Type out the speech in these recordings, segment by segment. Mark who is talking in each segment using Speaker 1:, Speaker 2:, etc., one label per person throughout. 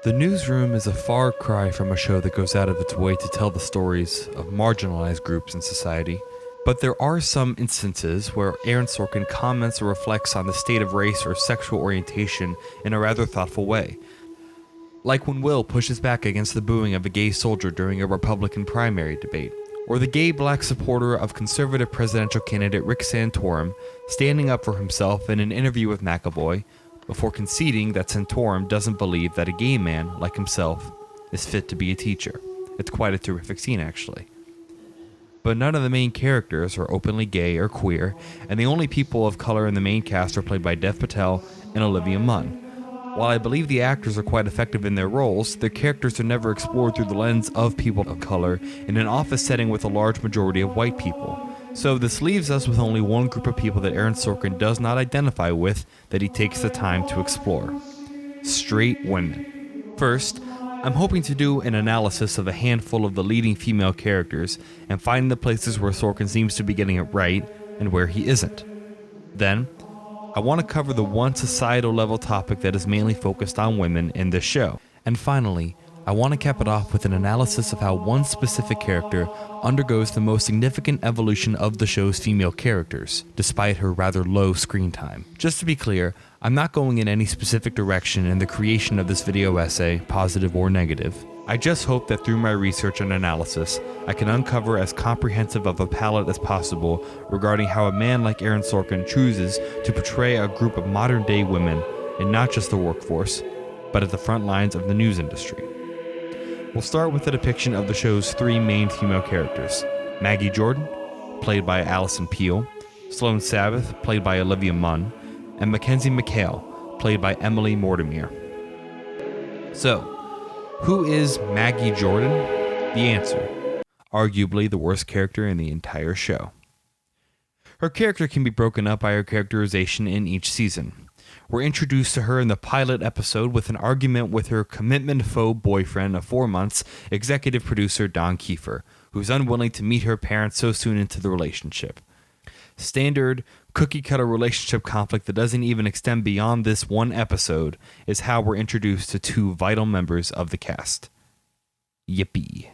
Speaker 1: The Newsroom is a far cry from a show that goes out of its way to tell the stories of marginalized groups in society, but there are some instances where Aaron Sorkin comments or reflects on the state of race or sexual orientation in a rather thoughtful way. Like when Will pushes back against the booing of a gay soldier during a Republican primary debate, or the gay black supporter of conservative presidential candidate Rick Santorum standing up for himself in an interview with McAvoy, before conceding that Santorum doesn't believe that a gay man, like himself, is fit to be a teacher. It's quite a terrific scene, actually. But none of the main characters are openly gay or queer, and the only people of color in the main cast are played by Dev Patel and Olivia Munn. While I believe the actors are quite effective in their roles, their characters are never explored through the lens of people of color in an office setting with a large majority of white people. So this leaves us with only one group of people that Aaron Sorkin does not identify with that he takes the time to explore. Straight women. First, I'm hoping to do an analysis of a handful of the leading female characters and find the places where Sorkin seems to be getting it right and where he isn't. Then, I want to cover the one societal level topic that is mainly focused on women in this show. And finally, I want to cap it off with an analysis of how one specific character undergoes the most significant evolution of the show's female characters, despite her rather low screen time. Just to be clear, I'm not going in any specific direction in the creation of this video essay, positive or negative. I just hope that through my research and analysis, I can uncover as comprehensive of a palette as possible regarding how a man like Aaron Sorkin chooses to portray a group of modern-day women in not just the workforce, but at the front lines of the news industry. We'll start with the depiction of the show's three main female characters: Maggie Jordan, played by Allison Peel, Sloan Sabbith, played by Olivia Munn, and Mackenzie McHale, played by Emily Mortimer. So, who is Maggie Jordan? The answer: arguably the worst character in the entire show. Her character can be broken up by her characterization in each season. We're introduced to her in the pilot episode with an argument with her commitment-phobe boyfriend of 4 months, executive producer Don Kiefer, who's unwilling to meet her parents so soon into the relationship. Standard, cookie-cutter relationship conflict that doesn't even extend beyond this one episode is how we're introduced to two vital members of the cast. Yippee.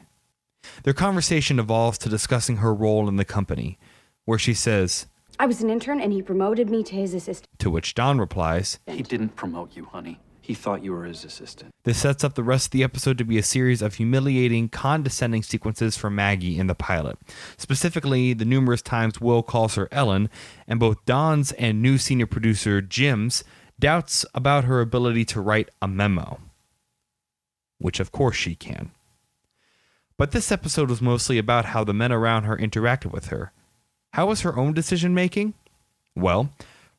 Speaker 1: Their conversation evolves to discussing her role in the company, where she says,
Speaker 2: I was an intern and he promoted me to his assistant.
Speaker 1: To which Don replies,
Speaker 3: He didn't promote you, honey. He thought you were his assistant.
Speaker 1: This sets up the rest of the episode to be a series of humiliating, condescending sequences for Maggie in the pilot. Specifically, the numerous times Will calls her Ellen, and both Don's and new senior producer Jim's doubts about her ability to write a memo. Which of course she can. But this episode was mostly about how the men around her interacted with her. How was her own decision making? Well,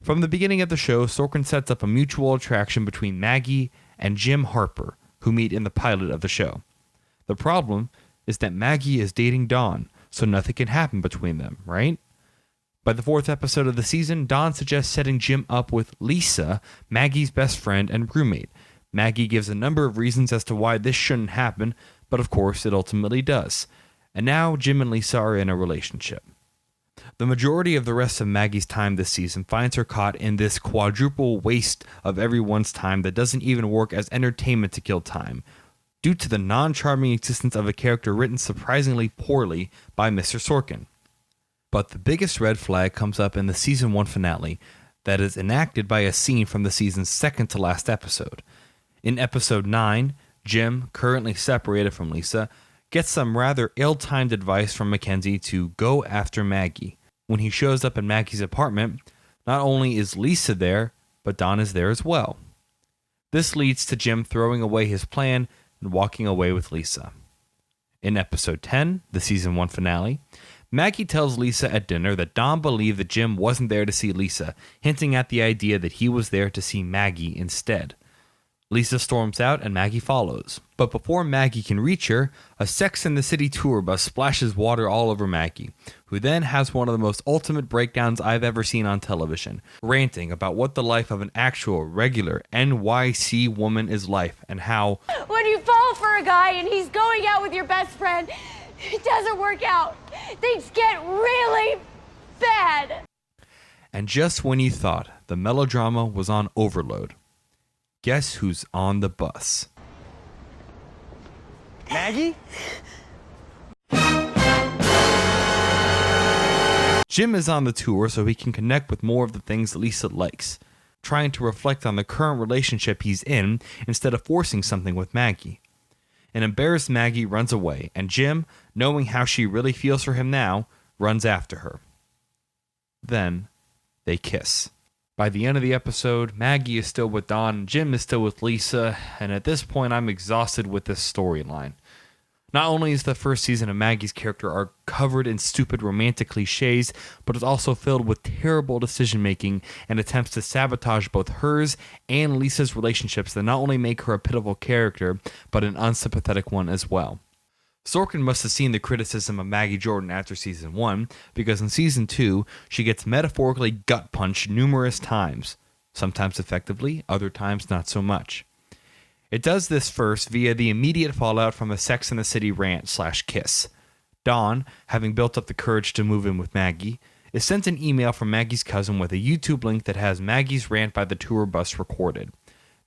Speaker 1: from the beginning of the show, Sorkin sets up a mutual attraction between Maggie and Jim Harper, who meet in the pilot of the show. The problem is that Maggie is dating Don, so nothing can happen between them, right? By the fourth episode of the season, Don suggests setting Jim up with Lisa, Maggie's best friend and roommate. Maggie gives a number of reasons as to why this shouldn't happen, but of course it ultimately does. And now Jim and Lisa are in a relationship. The majority of the rest of Maggie's time this season finds her caught in this quadruple waste of everyone's time that doesn't even work as entertainment to kill time, due to the non-charming existence of a character written surprisingly poorly by Mr. Sorkin. But the biggest red flag comes up in the season 1 finale that is enacted by a scene from the season's second to last episode. In episode 9, Jim, currently separated from Lisa, gets some rather ill-timed advice from Mackenzie to go after Maggie. When he shows up in Maggie's apartment, not only is Lisa there, but Don is there as well. This leads to Jim throwing away his plan and walking away with Lisa. In episode 10, the season 1 finale, Maggie tells Lisa at dinner that Don believed that Jim wasn't there to see Lisa, hinting at the idea that he was there to see Maggie instead. Lisa storms out and Maggie follows. But before Maggie can reach her, a Sex and the City tour bus splashes water all over Maggie, who then has one of the most ultimate breakdowns I've ever seen on television, ranting about what the life of an actual, regular NYC woman is like and how,
Speaker 4: when you fall for a guy and he's going out with your best friend, it doesn't work out. Things get really bad.
Speaker 1: And just when you thought the melodrama was on overload, guess who's on the bus?
Speaker 5: Maggie?
Speaker 1: Jim is on the tour so he can connect with more of the things Lisa likes, trying to reflect on the current relationship he's in instead of forcing something with Maggie. An embarrassed Maggie runs away, and Jim, knowing how she really feels for him now, runs after her. Then, they kiss. By the end of the episode, Maggie is still with Don, and Jim is still with Lisa, and at this point I'm exhausted with this storyline. Not only is the first season of Maggie's character arc covered in stupid romantic cliches, but is also filled with terrible decision-making and attempts to sabotage both hers and Lisa's relationships that not only make her a pitiful character, but an unsympathetic one as well. Sorkin must have seen the criticism of Maggie Jordan after season 1, because in season 2, she gets metaphorically gut-punched numerous times, sometimes effectively, other times not so much. It does this first via the immediate fallout from a Sex and the City rant/kiss. Dawn, having built up the courage to move in with Maggie, is sent an email from Maggie's cousin with a YouTube link that has Maggie's rant by the tour bus recorded.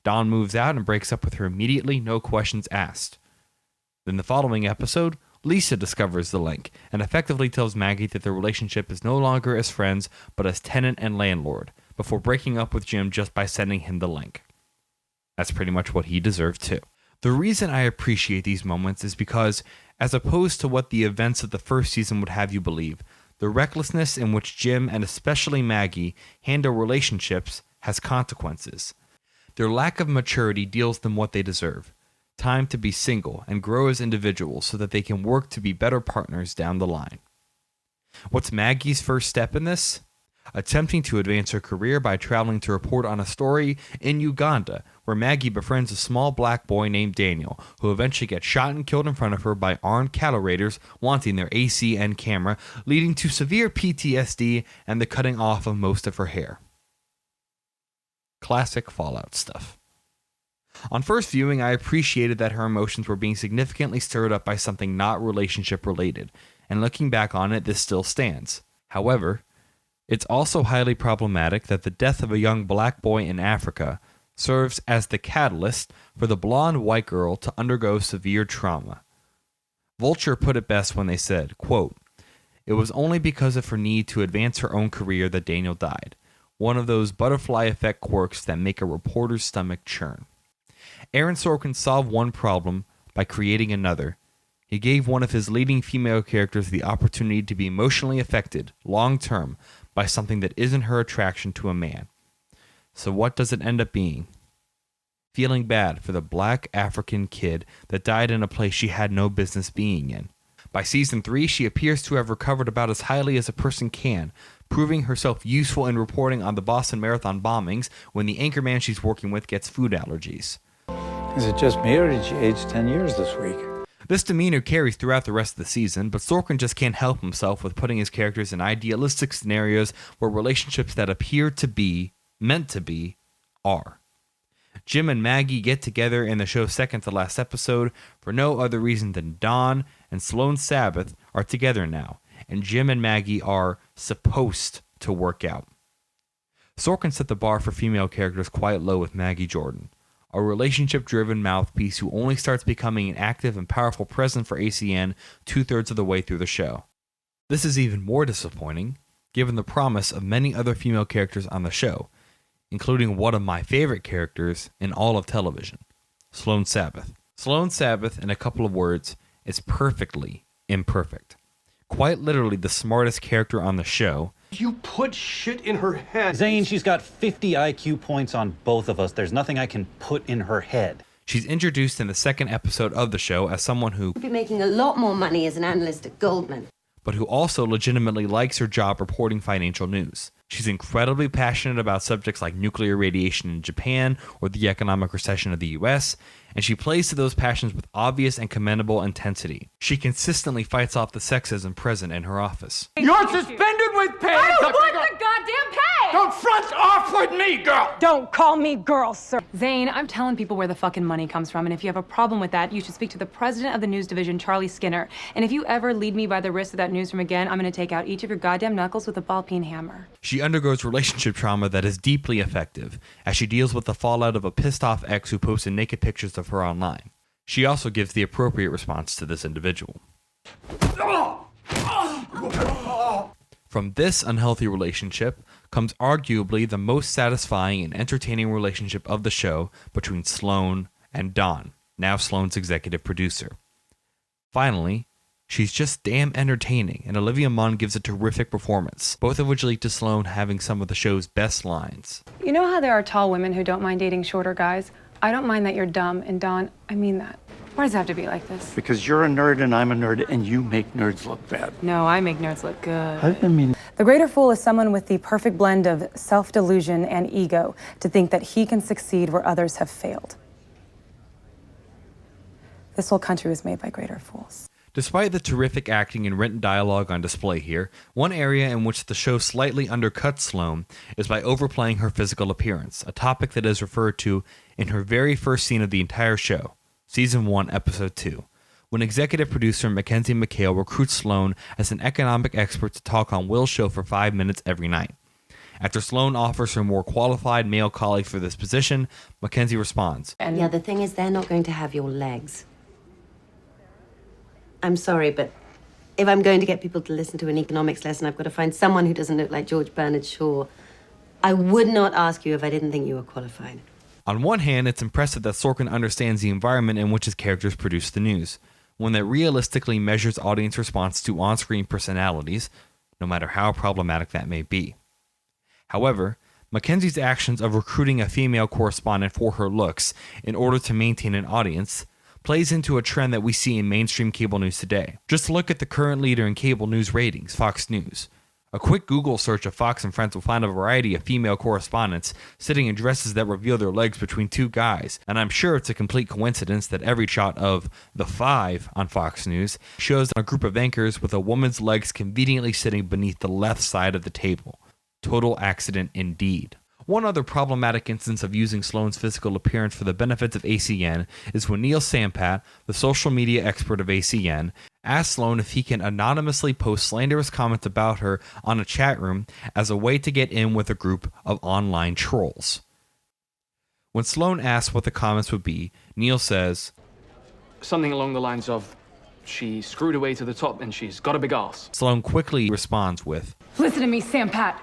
Speaker 1: Dawn moves out and breaks up with her immediately, no questions asked. Then the following episode, Lisa discovers the link and effectively tells Maggie that their relationship is no longer as friends but as tenant and landlord, before breaking up with Jim just by sending him the link. That's pretty much what he deserved too. The reason I appreciate these moments is because, as opposed to what the events of the first season would have you believe, the recklessness in which Jim and especially Maggie handle relationships has consequences. Their lack of maturity deals them what they deserve: time to be single and grow as individuals so that they can work to be better partners down the line. What's Maggie's first step in this? Attempting to advance her career by traveling to report on a story in Uganda where Maggie befriends a small black boy named Daniel, who eventually gets shot and killed in front of her by armed cattle raiders wanting their ACN camera, leading to severe PTSD and the cutting off of most of her hair. Classic Fallout stuff. On first viewing, I appreciated that her emotions were being significantly stirred up by something not relationship related, and looking back on it, this still stands. However, it's also highly problematic that the death of a young black boy in Africa serves as the catalyst for the blonde white girl to undergo severe trauma. Vulture put it best when they said, quote, "It was only because of her need to advance her own career that Daniel died. One of those butterfly effect quirks that make a reporter's stomach churn." Aaron Sorkin solved one problem by creating another. He gave one of his leading female characters the opportunity to be emotionally affected, long-term, by something that isn't her attraction to a man. So what does it end up being? Feeling bad for the black African kid that died in a place she had no business being in. By season 3, she appears to have recovered about as highly as a person can, proving herself useful in reporting on the Boston Marathon bombings when the anchorman she's working with gets food allergies.
Speaker 6: Is it just me, or did she age 10 years this week?
Speaker 1: This demeanor carries throughout the rest of the season, but Sorkin just can't help himself with putting his characters in idealistic scenarios where relationships that appear to be, meant to be, are. Jim and Maggie get together in the show's second to last episode for no other reason than Dawn and Sloan Sabbith are together now, and Jim and Maggie are supposed to work out. Sorkin set the bar for female characters quite low with Maggie Jordan, a relationship-driven mouthpiece who only starts becoming an active and powerful presence for ACN 2/3 of the way through the show. This is even more disappointing, given the promise of many other female characters on the show, including one of my favorite characters in all of television, Sloan Sabbith. Sloan Sabbith, in a couple of words, is perfectly imperfect. Quite literally the smartest character on the show.
Speaker 5: You put shit in her head.
Speaker 7: Zane, she's got 50 IQ points on both of us. There's nothing I can put in her head.
Speaker 1: She's introduced in the second episode of the show as someone who
Speaker 8: You'd be making a lot more money as an analyst at Goldman.
Speaker 1: but who also legitimately likes her job reporting financial news. She's incredibly passionate about subjects like nuclear radiation in Japan or the economic recession of the US, and she plays to those passions with obvious and commendable intensity. She consistently fights off the sexism present in her office.
Speaker 5: You're suspended with pay.
Speaker 4: I don't want the goddamn pay!
Speaker 5: Don't front off with me, girl!
Speaker 9: Don't call me girl, sir.
Speaker 10: Zane, I'm telling people where the fucking money comes from, and if you have a problem with that, you should speak to the president of the news division, Charlie Skinner. And if you ever lead me by the wrist of that newsroom again, I'm gonna take out each of your goddamn knuckles with a ball-peen hammer.
Speaker 1: She undergoes relationship trauma that is deeply effective, as she deals with the fallout of a pissed-off ex who posted naked pictures of her online. She also gives the appropriate response to this individual. From this unhealthy relationship comes arguably the most satisfying and entertaining relationship of the show between Sloan and Dawn, now Sloan's executive producer. Finally, she's just damn entertaining, and Olivia Munn gives a terrific performance, both of which lead to Sloan having some of the show's best lines.
Speaker 10: You know how there are tall women who don't mind dating shorter guys? I don't mind that you're dumb, and Dawn, I mean that. Why does it have to be like this?
Speaker 6: Because you're a nerd and I'm a nerd, and you make nerds look bad.
Speaker 10: No, I make nerds look good.
Speaker 6: I mean,
Speaker 10: The greater fool is someone with the perfect blend of self-delusion and ego to think that he can succeed where others have failed. This whole country was made by greater fools.
Speaker 1: Despite the terrific acting and written dialogue on display here, one area in which the show slightly undercuts Sloan is by overplaying her physical appearance, a topic that is referred to in her very first scene of the entire show, Season 1, Episode 2, when executive producer Mackenzie McHale recruits Sloan as an economic expert to talk on Will's show for 5 minutes every night. After Sloan offers her more qualified male colleague for this position, Mackenzie responds,
Speaker 8: Yeah, the thing is, they're not going to have your legs. I'm sorry, but if I'm going to get people to listen to an economics lesson, I've got to find someone who doesn't look like George Bernard Shaw. I would not ask you if I didn't think you were qualified.
Speaker 1: On one hand, it's impressive that Sorkin understands the environment in which his characters produce the news, one that realistically measures audience response to on-screen personalities, no matter how problematic that may be. However, Mackenzie's actions of recruiting a female correspondent for her looks in order to maintain an audience plays into a trend that we see in mainstream cable news today. Just look at the current leader in cable news ratings, Fox News. A quick Google search of Fox and Friends will find a variety of female correspondents sitting in dresses that reveal their legs between two guys, and I'm sure it's a complete coincidence that every shot of The Five on Fox News shows a group of anchors with a woman's legs conveniently sitting beneath the left side of the table. Total accident indeed. One other problematic instance of using Sloan's physical appearance for the benefits of ACN is when Neil Sampat, the social media expert of ACN, asks Sloan if he can anonymously post slanderous comments about her on a chat room as a way to get in with a group of online trolls. When Sloan asks what the comments would be, Neil says,
Speaker 5: Something along the lines of, she screwed her way to the top and she's got a big ass.
Speaker 1: Sloan quickly responds with,
Speaker 10: Listen to me, Sampat.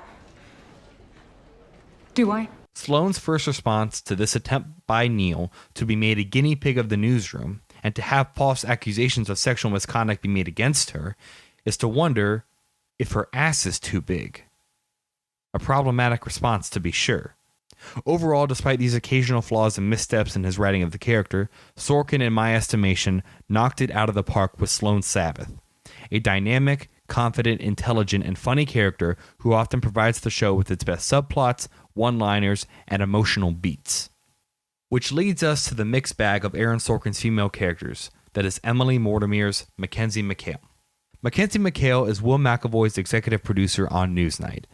Speaker 10: Do I?
Speaker 1: Sloan's first response to this attempt by Neil to be made a guinea pig of the newsroom and to have false accusations of sexual misconduct be made against her is to wonder if her ass is too big. A problematic response, to be sure. Overall, despite these occasional flaws and missteps in his writing of the character, Sorkin, in my estimation, knocked it out of the park with Sloan Sabbith, a dynamic, confident, intelligent, and funny character who often provides the show with its best subplots, one-liners, and emotional beats. Which leads us to the mixed bag of Aaron Sorkin's female characters, that is Emily Mortimer's Mackenzie McHale. Mackenzie McHale is Will McAvoy's executive producer on Newsnight.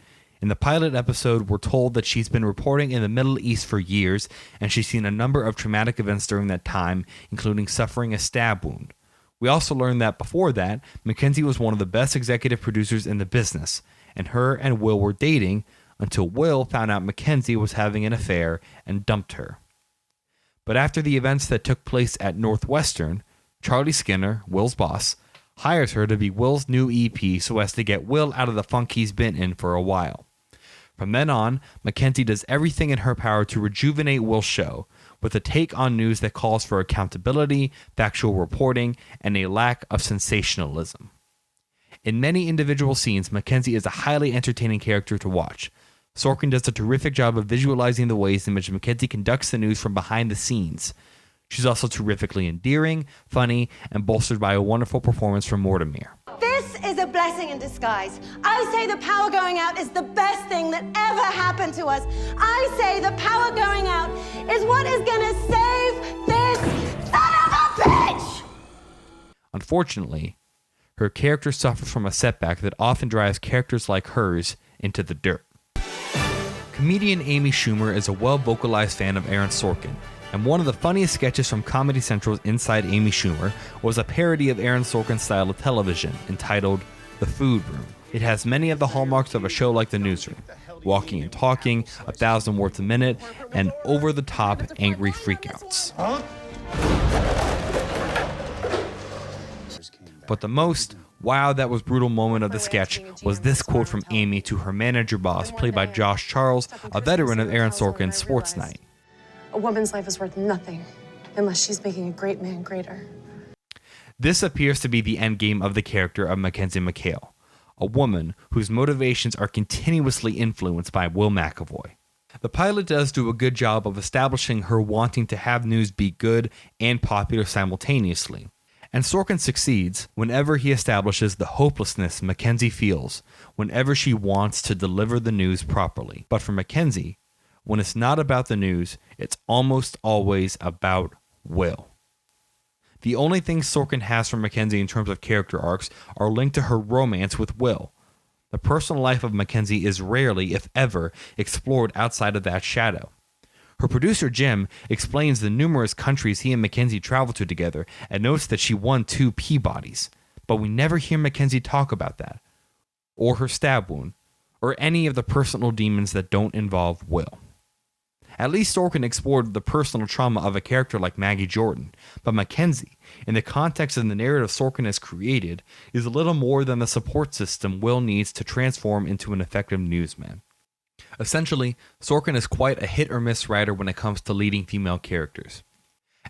Speaker 1: In the pilot episode, we're told that she's been reporting in the Middle East for years, and she's seen a number of traumatic events during that time, including suffering a stab wound. We also learned that before that, Mackenzie was one of the best executive producers in the business, and her and Will were dating until Will found out Mackenzie was having an affair and dumped her. But after the events that took place at Northwestern, Charlie Skinner, Will's boss, hires her to be Will's new EP so as to get Will out of the funk he's been in for a while. From then on, Mackenzie does everything in her power to rejuvenate Will's show, with a take on news that calls for accountability, factual reporting, and a lack of sensationalism. In many individual scenes, Mackenzie is a highly entertaining character to watch. Sorkin does a terrific job of visualizing the ways in which Mackenzie conducts the news from behind the scenes. She's also terrifically endearing, funny, and bolstered by a wonderful performance from Mortimer.
Speaker 9: This is a blessing in disguise. I say the power going out is the best thing that ever happened to us. I say the power going out is what is gonna save this son of a bitch!
Speaker 1: Unfortunately, her character suffers from a setback that often drives characters like hers into the dirt. Comedian Amy Schumer is a well-vocalized fan of Aaron Sorkin, and one of the funniest sketches from Comedy Central's Inside Amy Schumer was a parody of Aaron Sorkin's style of television entitled The Food Room. It has many of the hallmarks of a show like The Newsroom: walking and talking, 1,000 words a minute, and over-the-top angry freakouts.
Speaker 5: Huh?
Speaker 1: But the most wow, that was brutal moment of the sketch was this quote from Amy to her manager boss, played by Josh Charles, a veteran of Aaron Sorkin's Sports Night.
Speaker 11: A woman's life is worth nothing unless she's making a great man greater.
Speaker 1: This appears to be the endgame of the character of Mackenzie McHale, a woman whose motivations are continuously influenced by Will McAvoy. The pilot does do a good job of establishing her wanting to have news be good and popular simultaneously. And Sorkin succeeds whenever he establishes the hopelessness Mackenzie feels whenever she wants to deliver the news properly. But for Mackenzie, when it's not about the news, it's almost always about Will. The only things Sorkin has for Mackenzie in terms of character arcs are linked to her romance with Will. The personal life of Mackenzie is rarely, if ever, explored outside of that shadow. Her producer Jim explains the numerous countries he and Mackenzie traveled to together and notes that she won 2 Peabodys, but we never hear Mackenzie talk about that, or her stab wound, or any of the personal demons that don't involve Will. At least Sorkin explored the personal trauma of a character like Maggie Jordan, but Mackenzie, in the context of the narrative Sorkin has created, is a little more than the support system Will needs to transform into an effective newsman. Essentially, Sorkin is quite a hit-or-miss writer when it comes to leading female characters.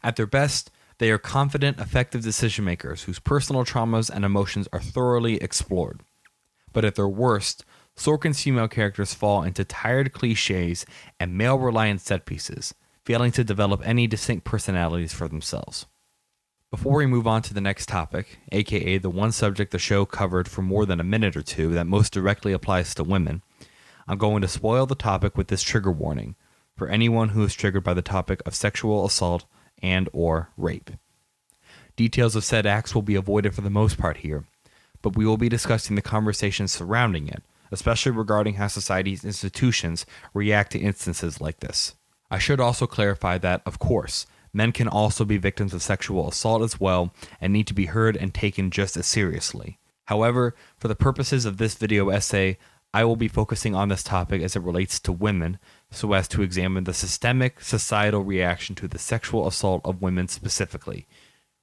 Speaker 1: At their best, they are confident, effective decision-makers whose personal traumas and emotions are thoroughly explored. But at their worst, Sorkin's female characters fall into tired cliches and male-reliant set-pieces, failing to develop any distinct personalities for themselves. Before we move on to the next topic, aka the one subject the show covered for more than a minute or two that most directly applies to women, I'm going to spoil the topic with this trigger warning for anyone who is triggered by the topic of sexual assault and or rape. Details of said acts will be avoided for the most part here, but we will be discussing the conversations surrounding it, especially regarding how society's institutions react to instances like this. I should also clarify that, of course, men can also be victims of sexual assault as well and need to be heard and taken just as seriously. However, for the purposes of this video essay, I will be focusing on this topic as it relates to women, so as to examine the systemic societal reaction to the sexual assault of women specifically,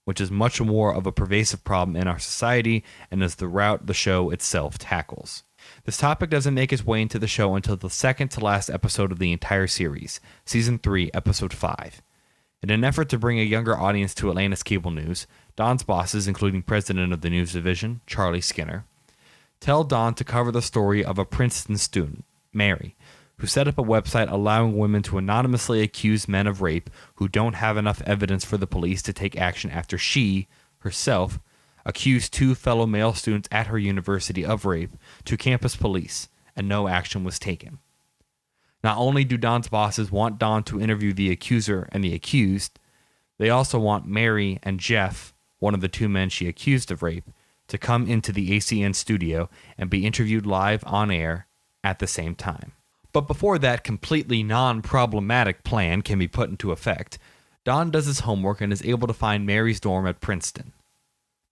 Speaker 1: which is much more of a pervasive problem in our society and is the route the show itself tackles. This topic doesn't make its way into the show until the second to last episode of the entire series, Season 3, Episode 5. In an effort to bring a younger audience to Atlanta's cable news, Don's bosses, including President of the News Division, Charlie Skinner, tell Don to cover the story of a Princeton student, Mary, who set up a website allowing women to anonymously accuse men of rape who don't have enough evidence for the police to take action after she, herself, accused 2 fellow male students at her university of rape to campus police, and no action was taken. Not only do Don's bosses want Don to interview the accuser and the accused, they also want Mary and Jeff, one of the 2 men she accused of rape, to come into the ACN studio and be interviewed live on air at the same time. But before that completely non-problematic plan can be put into effect, Don does his homework and is able to find Mary's dorm at Princeton.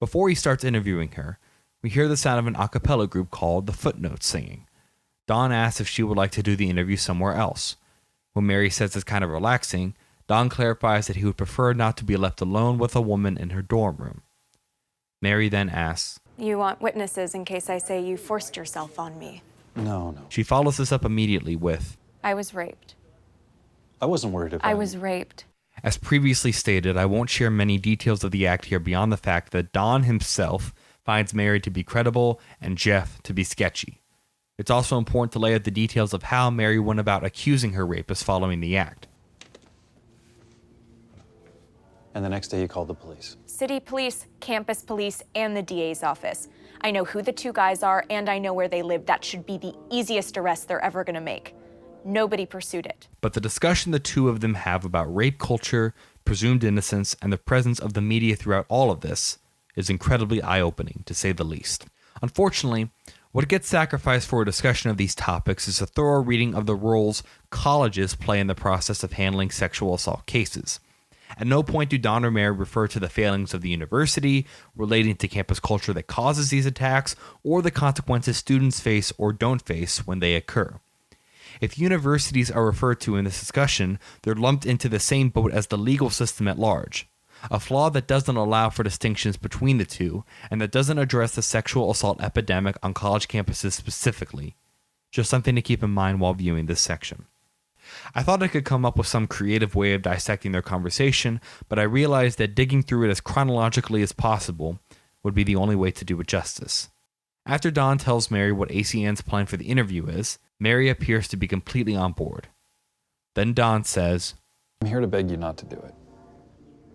Speaker 1: Before he starts interviewing her, we hear the sound of an a cappella group called the Footnotes singing. Don asks if she would like to do the interview somewhere else. When Mary says it's kind of relaxing, Don clarifies that he would prefer not to be left alone with a woman in her dorm room. Mary then asks,
Speaker 12: "You want witnesses in case I say you forced yourself on me?"
Speaker 7: No.
Speaker 1: She follows this up immediately with,
Speaker 12: "I was raped."
Speaker 7: I wasn't worried about
Speaker 12: I was raped.
Speaker 1: As previously stated, I won't share many details of the act here beyond the fact that Don himself finds Mary to be credible and Jeff to be sketchy. It's also important to lay out the details of how Mary went about accusing her rapist following the act.
Speaker 7: And the next day you called the police.
Speaker 12: City police, campus police, and the DA's office. I know who the 2 guys are, and I know where they live. That should be the easiest arrest they're ever gonna make. Nobody pursued it.
Speaker 1: But the discussion the 2 of them have about rape culture, presumed innocence, and the presence of the media throughout all of this is incredibly eye-opening, to say the least. Unfortunately, what gets sacrificed for a discussion of these topics is a thorough reading of the roles colleges play in the process of handling sexual assault cases. At no point do Don or Mary refer to the failings of the university relating to campus culture that causes these attacks or the consequences students face or don't face when they occur. If universities are referred to in this discussion, they're lumped into the same boat as the legal system at large. a flaw that doesn't allow for distinctions between the two, and that doesn't address the sexual assault epidemic on college campuses specifically. Just something to keep in mind while viewing this section. I thought I could come up with some creative way of dissecting their conversation, but I realized that digging through it as chronologically as possible would be the only way to do it justice. After Dawn tells Mary what ACN's plan for the interview is, Mary appears to be completely on board. Then Dawn says,
Speaker 3: I'm here to beg you not to do it.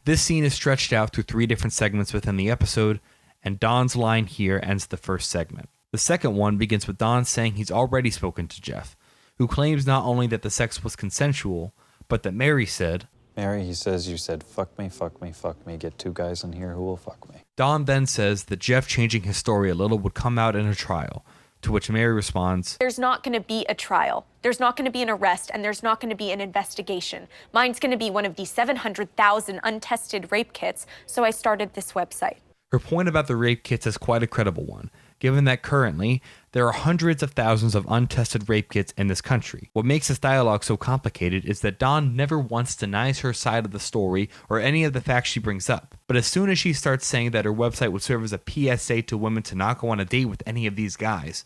Speaker 1: This scene is stretched out through 3 different segments within the episode, and Dawn's line here ends the first segment. The second one begins with Dawn saying he's already spoken to Jeff, who claims not only that the sex was consensual, but that Mary said,
Speaker 3: Mary, he says you said, fuck me, fuck me, fuck me, get 2 guys in here who will fuck me.
Speaker 1: Dawn then says that Jeff changing his story a little would come out in a trial, to which Mary responds,
Speaker 12: There's not going to be a trial. There's not going to be an arrest, and there's not going to be an investigation. Mine's going to be one of the 700,000 untested rape kits, so I started this website.
Speaker 1: Her point about the rape kits is quite a credible one, given that currently there are hundreds of thousands of untested rape kits in this country. What makes this dialogue so complicated is that Dawn never once denies her side of the story or any of the facts she brings up. But as soon as she starts saying that her website would serve as a PSA to women to not go on a date with any of these guys,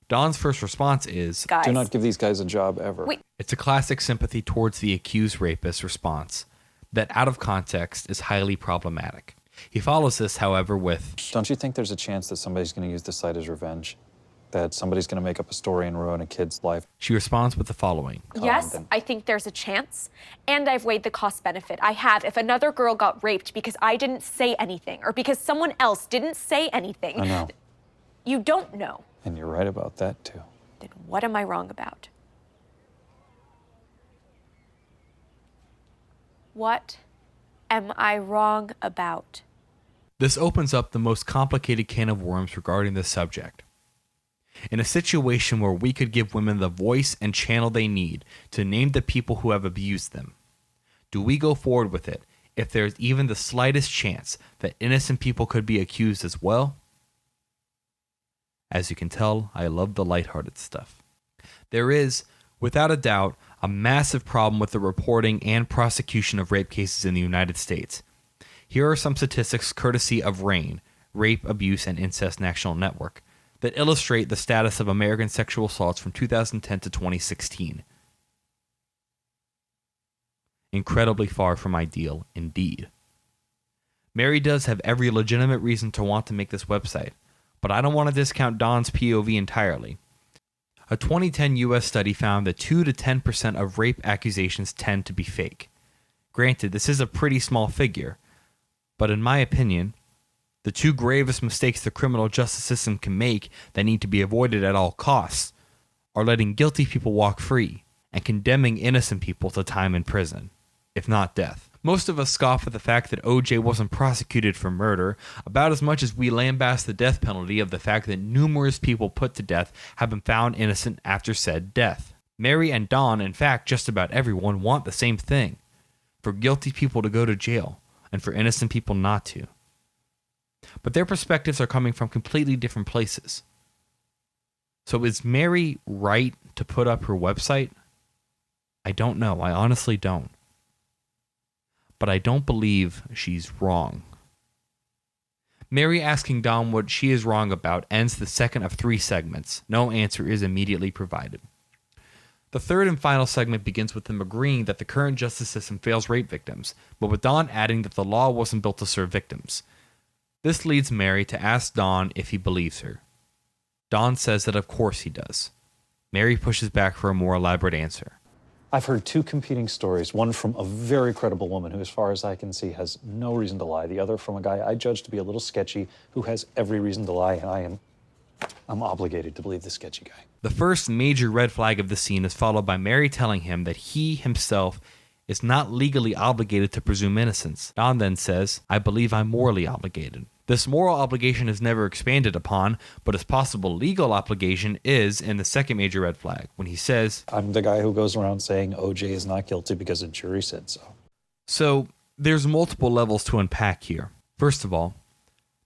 Speaker 1: Dawn's first response is,
Speaker 12: Guys.
Speaker 3: Do not give these guys a job ever.
Speaker 12: Wait.
Speaker 1: It's a classic sympathy towards the accused rapist response that out of context is highly problematic. He follows this, however, with,
Speaker 3: Don't you think there's a chance that somebody's going to use the site as revenge? That somebody's going to make up a story and ruin a kid's life?
Speaker 1: She responds with the following.
Speaker 12: Yes, I think there's a chance, and I've weighed the cost benefit. I have. If another girl got raped because I didn't say anything, or because someone else didn't say anything,
Speaker 3: I know.
Speaker 12: You don't know.
Speaker 3: And you're right about that, too.
Speaker 12: Then what am I wrong about? What am I wrong about?
Speaker 1: This opens up the most complicated can of worms regarding this subject. In a situation where we could give women the voice and channel they need to name the people who have abused them, do we go forward with it if there's even the slightest chance that innocent people could be accused as well? As you can tell, I love the lighthearted stuff. There is, without a doubt, a massive problem with the reporting and prosecution of rape cases in the United States. Here are some statistics courtesy of RAINN, Rape, Abuse, and Incest National Network, that illustrate the status of American sexual assaults from 2010 to 2016. Incredibly far from ideal, indeed. Mary does have every legitimate reason to want to make this website, but I don't want to discount Dawn's POV entirely. A 2010 US study found that 2 to 10% of rape accusations tend to be fake. Granted, this is a pretty small figure, but in my opinion, the 2 gravest mistakes the criminal justice system can make that need to be avoided at all costs are letting guilty people walk free and condemning innocent people to time in prison, if not death. Most of us scoff at the fact that OJ wasn't prosecuted for murder about as much as we lambast the death penalty of the fact that numerous people put to death have been found innocent after said death. Mary and Dawn, in fact just about everyone, want the same thing: for guilty people to go to jail and for innocent people not to. But their perspectives are coming from completely different places. So is Mary right to put up her website? I don't know. I honestly don't. But I don't believe she's wrong. Mary asking Dawn what she is wrong about ends the second of 3 segments. No answer is immediately provided. The third and final segment begins with them agreeing that the current justice system fails rape victims, but with Dawn adding that the law wasn't built to serve victims. This leads Mary to ask Dawn if he believes her. Dawn says that of course he does. Mary pushes back for a more elaborate answer.
Speaker 6: I've heard 2 competing stories, one from a very credible woman who, as far as I can see, has no reason to lie. The other from a guy I judge to be a little sketchy who has every reason to lie, and I'm obligated to believe the sketchy guy.
Speaker 1: The first major red flag of the scene is followed by Mary telling him that he himself is not legally obligated to presume innocence. Dawn then says, I believe I'm morally obligated. This moral obligation is never expanded upon, but his possible legal obligation is in the second major red flag, when he says,
Speaker 6: I'm the guy who goes around saying OJ is not guilty because a jury said so.
Speaker 1: So, there's multiple levels to unpack here. First of all,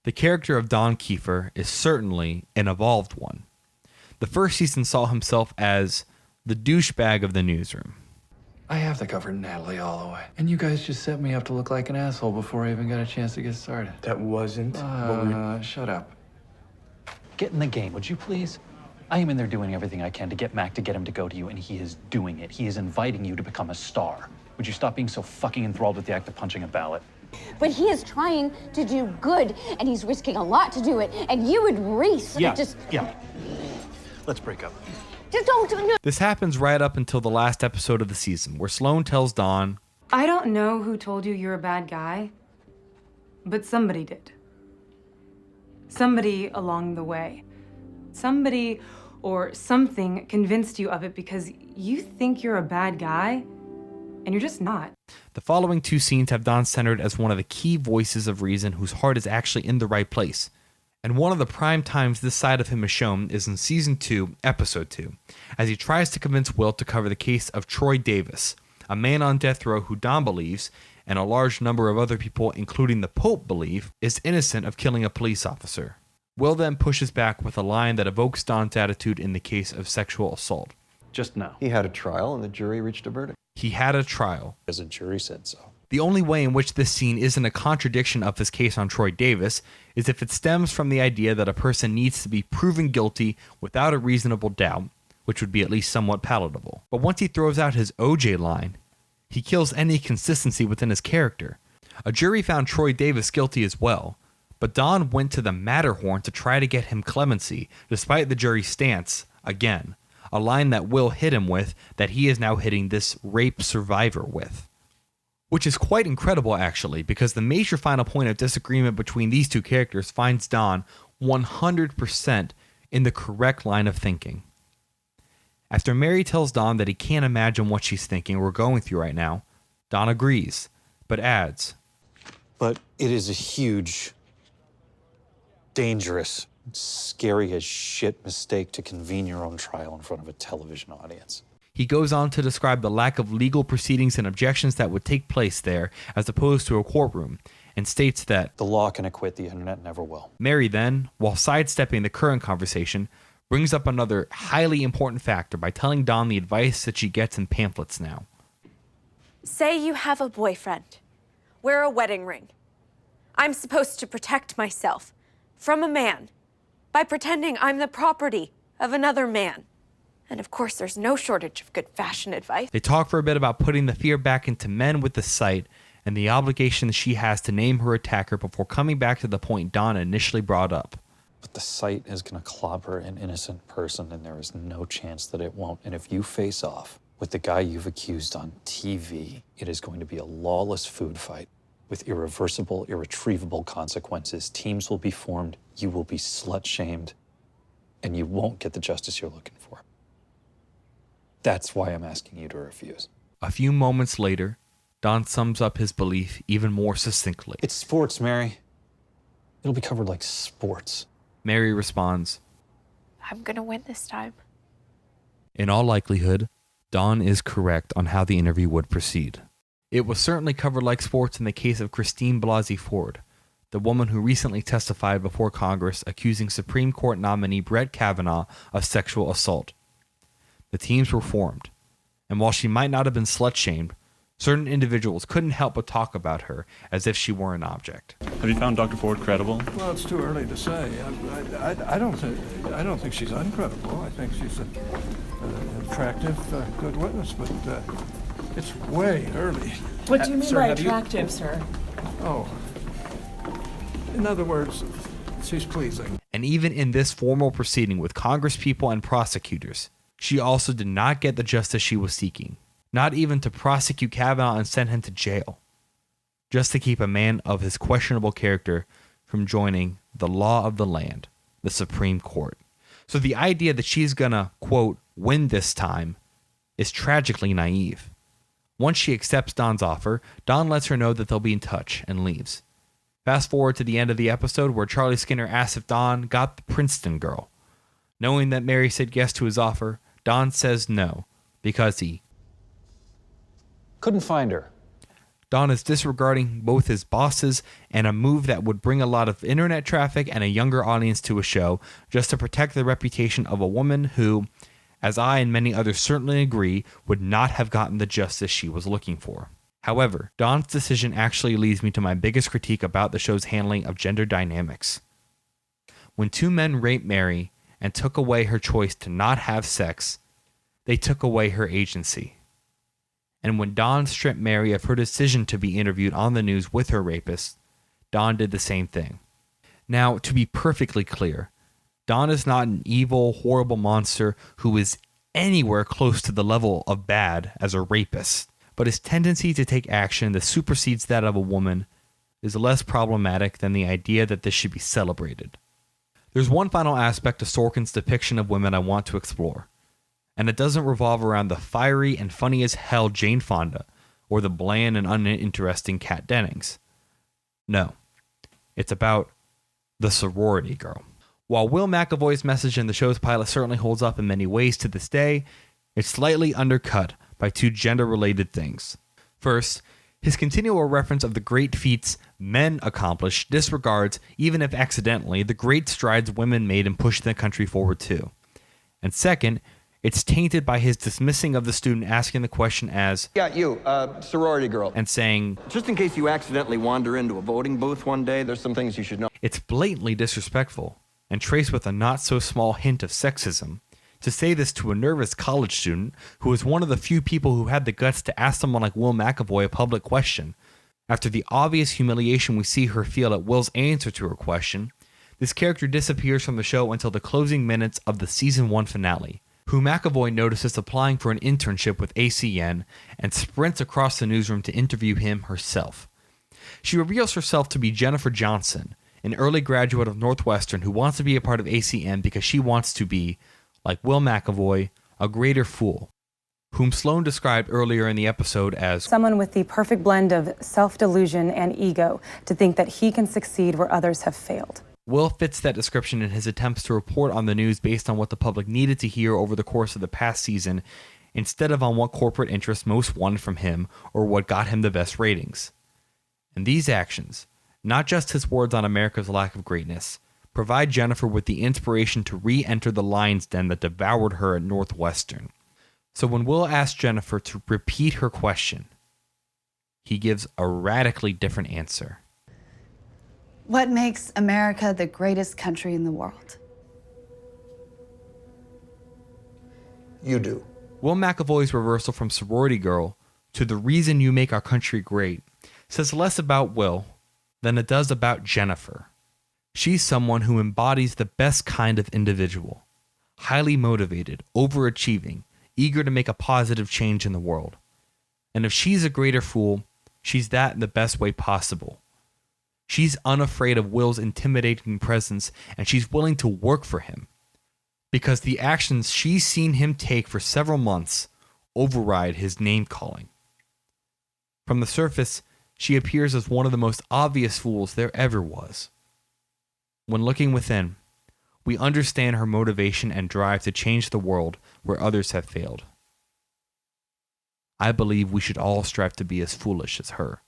Speaker 1: the character of Don Kiefer is certainly an evolved one. The first season saw himself as the douchebag of the newsroom.
Speaker 13: I have to cover Natalie all the way. And you guys just set me up to look like an asshole before I even got a chance to get started.
Speaker 14: That wasn't
Speaker 13: Shut up.
Speaker 6: Get in the game, would you please? I am in there doing everything I can to get Mac to get him to go to you, and he is doing it. He is inviting you to become a star. Would you stop being so fucking enthralled with the act of punching a ballot?
Speaker 4: But he is trying to do good, and he's risking a lot to do it. And you and Reese
Speaker 6: Yeah. Let's break up.
Speaker 4: just don't. No.
Speaker 1: This happens right up until the last episode of the season, where Sloan tells Dawn,
Speaker 10: I don't know who told you you're a bad guy, but somebody did. Somebody along the way. Somebody or something convinced you of it because you think you're a bad guy, and you're just not.
Speaker 1: The following two scenes have Dawn centered as one of the key voices of reason whose heart is actually in the right place. And one of the prime times this side of him is shown is in Season 2, Episode 2, as he tries to convince Will to cover the case of Troy Davis, a man on death row who Dawn believes, and a large number of other people, including the Pope, believe, is innocent of killing a police officer. Will then pushes back with a line that evokes Dawn's attitude in the case of sexual assault.
Speaker 6: Just now.
Speaker 14: He had a trial and the jury reached a verdict.
Speaker 1: He had a trial.
Speaker 6: Because the jury said so.
Speaker 1: The only way in which this scene isn't a contradiction of his case on Troy Davis is if it stems from the idea that a person needs to be proven guilty without a reasonable doubt, which would be at least somewhat palatable. But once he throws out his OJ line, he kills any consistency within his character. A jury found Troy Davis guilty as well, but Dawn went to the Matterhorn to try to get him clemency, despite the jury's stance, again, a line that Will hit him with that he is now hitting this rape survivor with. Which is quite incredible, actually, because the major final point of disagreement between these two characters finds Dawn 100% in the correct line of thinking. After Mary tells Dawn that he can't imagine what she's thinking or going through right now, Dawn agrees, but adds,
Speaker 6: But it is a huge, dangerous, scary as shit mistake to convene your own trial in front of a television audience.
Speaker 1: He goes on to describe the lack of legal proceedings and objections that would take place there as opposed to a courtroom, and states that
Speaker 6: the law can acquit, the internet never will.
Speaker 1: Mary then, while sidestepping the current conversation, brings up another highly important factor by telling Dawn the advice that she gets in pamphlets now.
Speaker 12: Say you have a boyfriend. Wear a wedding ring. I'm supposed to protect myself from a man by pretending I'm the property of another man. And of course, there's no shortage of good fashion advice.
Speaker 1: They talk for a bit about putting the fear back into men with the site and the obligation that she has to name her attacker before coming back to the point Dawn initially brought up.
Speaker 6: But the site is going to clobber an innocent person, and there is no chance that it won't. And if you face off with the guy you've accused on TV, it is going to be a lawless food fight with irreversible, irretrievable consequences. Teams will be formed, you will be slut-shamed, and you won't get the justice you're looking for. That's why I'm asking you to refuse.
Speaker 1: A few moments later, Dawn sums up his belief even more succinctly.
Speaker 6: It's sports, Mary. It'll be covered like sports.
Speaker 1: Mary responds,
Speaker 12: I'm gonna win this time.
Speaker 1: In all likelihood, Dawn is correct on how the interview would proceed. It was certainly covered like sports in the case of Christine Blasey Ford, the woman who recently testified before Congress accusing Supreme Court nominee Brett Kavanaugh of sexual assault. The teams were formed, and while she might not have been slut-shamed, certain individuals couldn't help but talk about her as if she were an object.
Speaker 15: Have you found Dr. Ford credible?
Speaker 16: Well, it's too early to say. I don't think she's uncredible. I think she's an attractive, good witness, but it's way early.
Speaker 17: What do you mean by attractive, sir?
Speaker 16: Oh, in other words, she's pleasing.
Speaker 1: And even in this formal proceeding with congresspeople and prosecutors, she also did not get the justice she was seeking. Not even to prosecute Kavanaugh and send him to jail. Just to keep a man of his questionable character from joining the law of the land, the Supreme Court. So the idea that she's gonna, quote, win this time is tragically naive. Once she accepts Dawn's offer, Dawn lets her know that they'll be in touch and leaves. Fast forward to the end of the episode where Charlie Skinner asks if Dawn got the Princeton girl. Knowing that Mary said yes to his offer, Dawn says no, because he
Speaker 6: couldn't find her.
Speaker 1: Dawn is disregarding both his bosses and a move that would bring a lot of internet traffic and a younger audience to a show just to protect the reputation of a woman who, as I and many others certainly agree would not have gotten the justice she was looking for. However, Dawn's decision actually leads me to my biggest critique about the show's handling of gender dynamics. When two men raped Mary and took away her choice to not have sex, they took away her agency. And when Dawn stripped Mary of her decision to be interviewed on the news with her rapist, Dawn did the same thing. Now, to be perfectly clear, Dawn is not an evil, horrible monster who is anywhere close to the level of bad as a rapist, but his tendency to take action that supersedes that of a woman is less problematic than the idea that this should be celebrated. There's one final aspect to Sorkin's depiction of women I want to explore, and it doesn't revolve around the fiery and funny as hell Jane Fonda or the bland and uninteresting Kat Dennings. No, it's about the sorority girl. While Will McAvoy's message in the show's pilot certainly holds up in many ways to this day, it's slightly undercut by two gender-related things. First, his continual reference of the great feats men accomplish disregards, even if accidentally, the great strides women made in pushing the country forward too. And second, it's tainted by his dismissing of the student asking the question as,
Speaker 14: "Got you, sorority girl,"
Speaker 1: and saying,
Speaker 14: "Just in case you accidentally wander into a voting booth one day, there's some things you should know."
Speaker 1: It's blatantly disrespectful and traced with a not-so-small hint of sexism. To say this to a nervous college student who was one of the few people who had the guts to ask someone like Will McAvoy a public question, after the obvious humiliation we see her feel at Will's answer to her question, this character disappears from the show until the closing minutes of the season 1 finale, who McAvoy notices applying for an internship with ACN and sprints across the newsroom to interview him herself. She reveals herself to be Jennifer Johnson, an early graduate of Northwestern who wants to be a part of ACN because she wants to be, like Will McAvoy, a greater fool, whom Sloan described earlier in the episode as
Speaker 10: someone with the perfect blend of self-delusion and ego to think that he can succeed where others have failed.
Speaker 1: Will fits that description in his attempts to report on the news based on what the public needed to hear over the course of the past season, instead of on what corporate interests most wanted from him or what got him the best ratings. And these actions, not just his words on America's lack of greatness, provide Jennifer with the inspiration to re-enter the lion's den that devoured her at Northwestern. So when Will asks Jennifer to repeat her question, he gives a radically different answer.
Speaker 15: What makes America the greatest country in the world?
Speaker 14: You do.
Speaker 1: Will McAvoy's reversal from sorority girl to the reason you make our country great says less about Will than it does about Jennifer. She's someone who embodies the best kind of individual, highly motivated, overachieving, eager to make a positive change in the world. And if she's a greater fool, she's that in the best way possible. She's unafraid of Will's intimidating presence, and she's willing to work for him, because the actions she's seen him take for several months override his name-calling. From the surface, she appears as one of the most obvious fools there ever was. When looking within, we understand her motivation and drive to change the world where others have failed. I believe we should all strive to be as foolish as her.